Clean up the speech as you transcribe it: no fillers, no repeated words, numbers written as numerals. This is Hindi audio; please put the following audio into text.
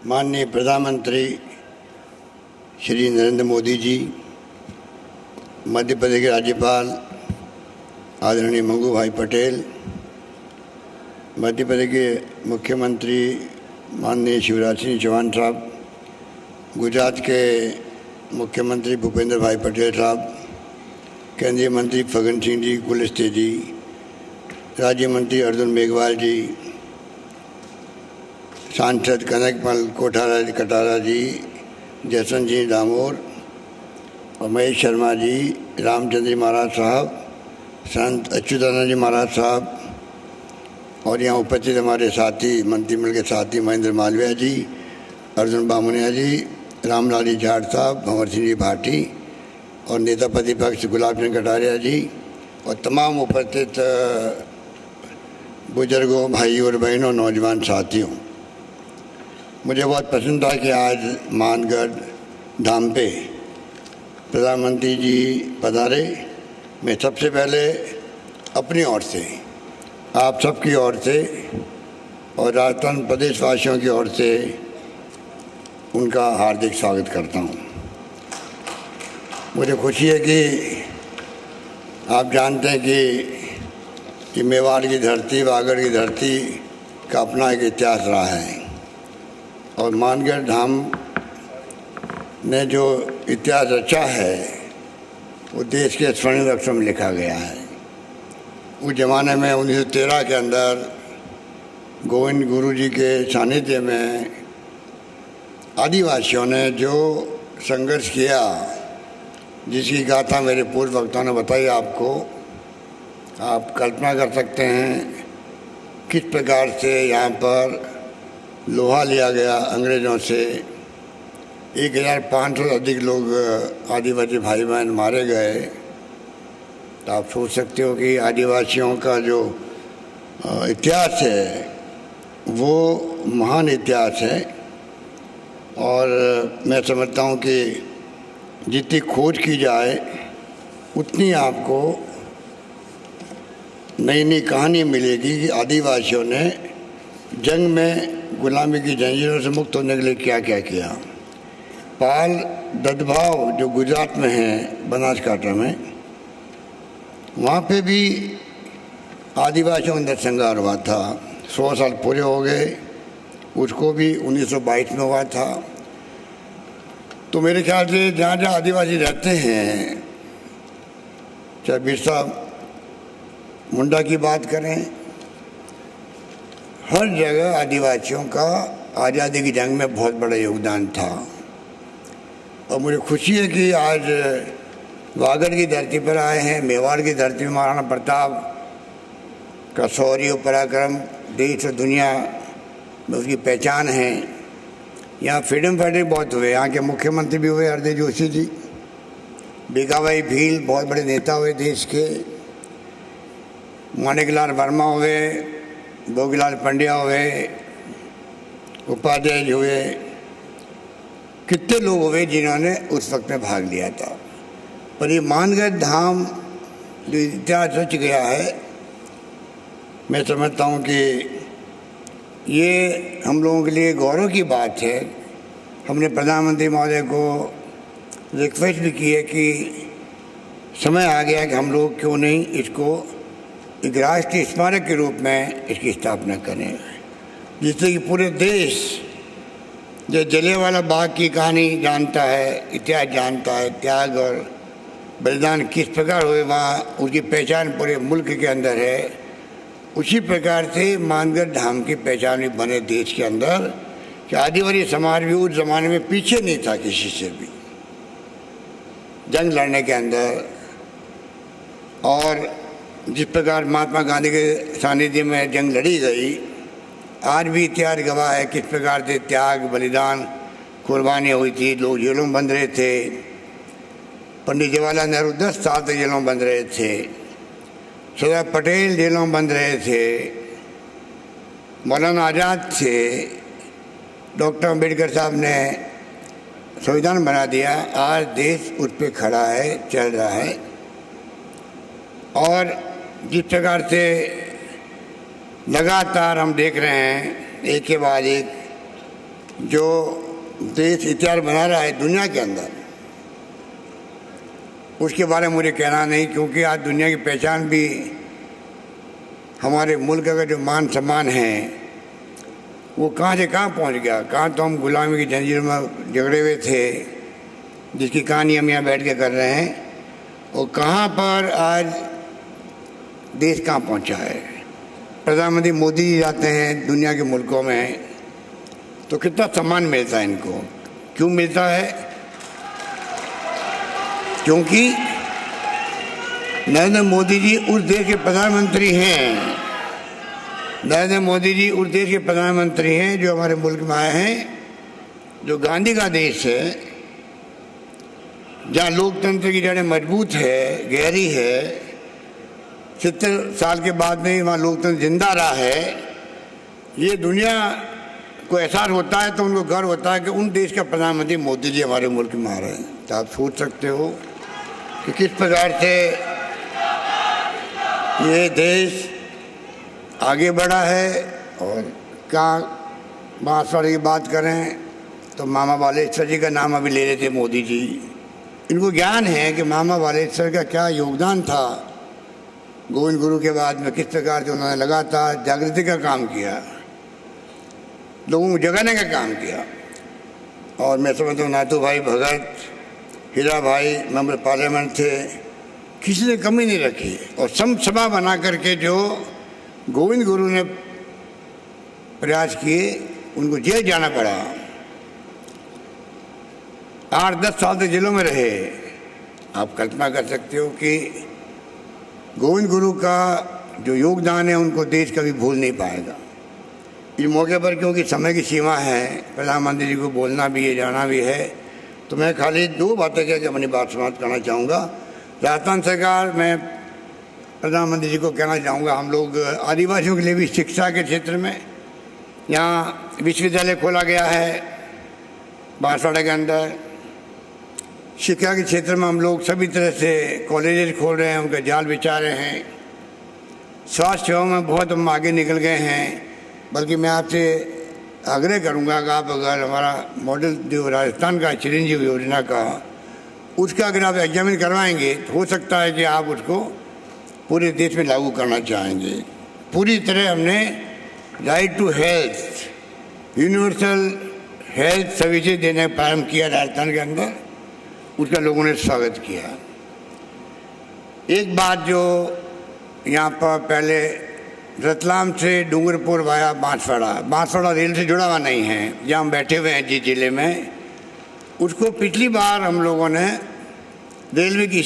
माननीय प्रधानमंत्री श्री नरेंद्र मोदी जी, मध्य प्रदेश के राज्यपाल आदरणीय मंगू भाई पटेल, मध्य प्रदेश के मुख्यमंत्री माननीय शिवराज सिंह चौहान साहब, गुजरात के मुख्यमंत्री भूपेंद्र भाई पटेल साहब, केंद्रीय मंत्री फग्गन सिंह जी कुलस्ते जी, राज्य मंत्री अर्जुन मेघवाल जी, सांसद कनकमल कटारा जी, जसवंत जी डामोर और महेश शर्मा जी, रामचंद्र जी महाराज साहब, संत अच्युतानंद जी महाराज साहब और यहाँ उपस्थित हमारे साथी मंत्रिमंडल के साथी महेंद्र मालवीय जी, अर्जुन बामुनिया जी, रामलाल जी जाट साहब, भंवर सिंह जी भाटी और नेता प्रतिपक्ष गुलाब चंद कटारिया जी और तमाम उपस्थित बुजुर्गों, भाइयों और बहनों, नौजवान साथियों, मुझे बहुत पसंद था कि आज मानगढ़ धाम पे प्रधानमंत्री जी पधारे। मैं सबसे पहले अपनी ओर से, आप सबकी ओर से और राजस्थान प्रदेश वासियों की ओर से उनका हार्दिक स्वागत करता हूँ। मुझे खुशी है कि आप जानते हैं कि मेवाड़ की धरती, वागड़ की धरती का अपना एक इतिहास रहा है और मानगढ़ धाम ने जो इतिहास रचा है वो देश के स्वर्णिम अक्षर में लिखा गया है। उस ज़माने में 1913 के अंदर गोविंद गुरु जी के सानिध्य में आदिवासियों ने जो संघर्ष किया, जिसकी गाथा मेरे पूर्व वक्ताओं ने बताई आपको, आप कल्पना कर सकते हैं किस प्रकार से यहाँ पर लोहा लिया गया अंग्रेज़ों से। 1500 से अधिक लोग आदिवासी भाई बहन मारे गए। तो आप सोच सकते हो कि आदिवासियों का जो इतिहास है वो महान इतिहास है और मैं समझता हूँ कि जितनी खोज की जाए उतनी आपको नई नई कहानी मिलेगी कि आदिवासियों ने जंग में गुलामी की जंजीरों से मुक्त होने के लिए क्या क्या किया। पाल ददभाव जो गुजरात में है, बनासकांठा में, वहाँ पे भी आदिवासियों का नरसंहार हुआ था। 100 साल पूरे हो गए, उसको भी 1922 में हुआ था। तो मेरे ख्याल से जहाँ जहाँ आदिवासी रहते हैं, चाहे बिरसा मुंडा की बात करें, हर जगह आदिवासियों का आज़ादी की जंग में बहुत बड़ा योगदान था। और मुझे खुशी है कि आज वागड़ की धरती पर आए हैं, मेवाड़ की धरती में महाराणा प्रताप का शौर्य पराक्रम देश और दुनिया में उसकी पहचान है। यहाँ फ्रीडम फाइटर बहुत हुए, यहाँ के मुख्यमंत्री भी हुए हरदेव जोशी जी, भिखाबाई भील बहुत बड़े नेता हुए देश के, माणिकलाल वर्मा हुए, भोगीलाल पंड्या हुए, उपाध्याय जी हुए, कितने लोग हुए जिन्होंने उस वक्त में भाग लिया था। पर ये मानगढ़ धाम जो इतिहास रच गया है, मैं समझता हूँ कि ये हम लोगों के लिए गौरव की बात है। हमने प्रधानमंत्री महोदय को रिक्वेस्ट भी की है कि समय आ गया कि हम लोग क्यों नहीं इसको एक राष्ट्रीय स्मारक के रूप में इसकी स्थापना करें, जिससे कि पूरे देश जो जलियांवाला बाग की कहानी जानता है, इतिहास जानता है, त्याग और बलिदान किस प्रकार हुए वहाँ उसकी पहचान पूरे मुल्क के अंदर है, उसी प्रकार से मानगढ़ धाम की पहचान भी बने देश के अंदर कि आदिवासी समाज भी उस ज़माने में पीछे नहीं था किसी से भी जंग लड़ने के अंदर। और जिस प्रकार महात्मा गांधी के सानिध्य में जंग लड़ी गई, आज भी इतिहास गवाह है किस प्रकार से त्याग, बलिदान, कुर्बानियाँ हुई थी। लोग जेलों में बंद रहे थे। पंडित जवाहरलाल नेहरू 10 साल तक जेलों में बंद रहे थे। सरदार पटेल जेलों में बंद रहे थे। मौलाना आज़ाद थे। डॉक्टर अम्बेडकर साहब ने संविधान बना दिया। आज देश उस पर खड़ा है, चल रहा है। और जिस प्रकार से लगातार हम देख रहे हैं एक के बाद एक जो देश इतिहास बना रहा है दुनिया के अंदर, उसके बारे में मुझे कहना नहीं, क्योंकि आज दुनिया की पहचान भी हमारे मुल्क का जो मान सम्मान है वो कहाँ से कहाँ पहुँच गया। कहाँ तो हम गुलामी की जंजीर में झगड़े हुए थे, जिसकी कहानी हम यहाँ बैठ के कर रहे हैं, और कहाँ पर आज देश कहाँ पहुँचा है। प्रधानमंत्री मोदी जी जाते हैं दुनिया के मुल्कों में तो कितना सम्मान मिलता है इनको। क्यों मिलता है? क्योंकि नरेंद्र मोदी जी उस देश के प्रधानमंत्री हैं। नरेंद्र मोदी जी उस देश के प्रधानमंत्री हैं जो हमारे मुल्क में आए हैं, जो गांधी का देश है, जहाँ लोकतंत्र की जड़ें मजबूत है, गहरी है। 70 साल के बाद में वहाँ लोकतंत्र जिंदा रहा है। ये दुनिया को एहसास होता है तो उनको गर्व होता है कि उन देश का प्रधानमंत्री मोदी जी हमारे मुल्क में आ रहे हैं। तो आप सोच सकते हो कि किस प्रकार से ये देश आगे बढ़ा है। और कहाँ बांसवाड़े की बात करें तो मामा बालेश्वर जी का नाम अभी ले रहे थे मोदी जी। इनको ज्ञान है कि मामा बालेश्वर का क्या योगदान था गोविंद गुरु के बाद में, किस प्रकार से उन्होंने लगातार जागृति का काम किया, लोगों को जगाने का काम किया। और मैं समझता हूँ नाथू भाई भगत, हीरा भाई मेंबर पार्लियामेंट थे, किसी ने कमी नहीं रखी। और सभा बना करके जो गोविंद गुरु ने प्रयास किए, उनको जेल जाना पड़ा, 8-10 साल तक जेलों में रहे। आप कल्पना कर सकते हो कि गोविंद गुरु का जो योगदान है उनको देश कभी भूल नहीं पाएगा। इस मौके पर क्योंकि समय की सीमा है, प्रधानमंत्री जी को बोलना भी है, जाना भी है, तो मैं खाली 2 बातें कह के अपनी बात समाप्त करना चाहूँगा। राजस्थान सरकार, मैं प्रधानमंत्री जी को कहना चाहूँगा, हम लोग आदिवासियों के लिए भी शिक्षा के क्षेत्र में यहाँ विश्वविद्यालय खोला गया है बांसवाड़ा के अंदर। शिक्षा के क्षेत्र में हम लोग सभी तरह से कॉलेजेस खोल रहे हैं, उनका जाल बिछा रहे हैं। स्वास्थ्य सेवा में बहुत हम आगे निकल गए हैं। बल्कि मैं आपसे आग्रह करूंगा कि आप अगर हमारा मॉडल जो राजस्थान का चिरंजीव योजना का, उसका अगर आप एग्जामिन करवाएंगे तो हो सकता है कि आप उसको पूरे देश में लागू करना चाहेंगे। पूरी तरह हमने right to health, universal health services देने का प्रारंभ किया राजस्थान के अंदर, उसका लोगों ने स्वागत किया। एक बात जो यहाँ पर पहले रतलाम से डूंगरपुर वाया बांसवाड़ा रेल से जुड़ा हुआ नहीं है, जहाँ हम बैठे हुए हैं जिस जिले में, उसको पिछली बार हम लोगों ने रेलवे की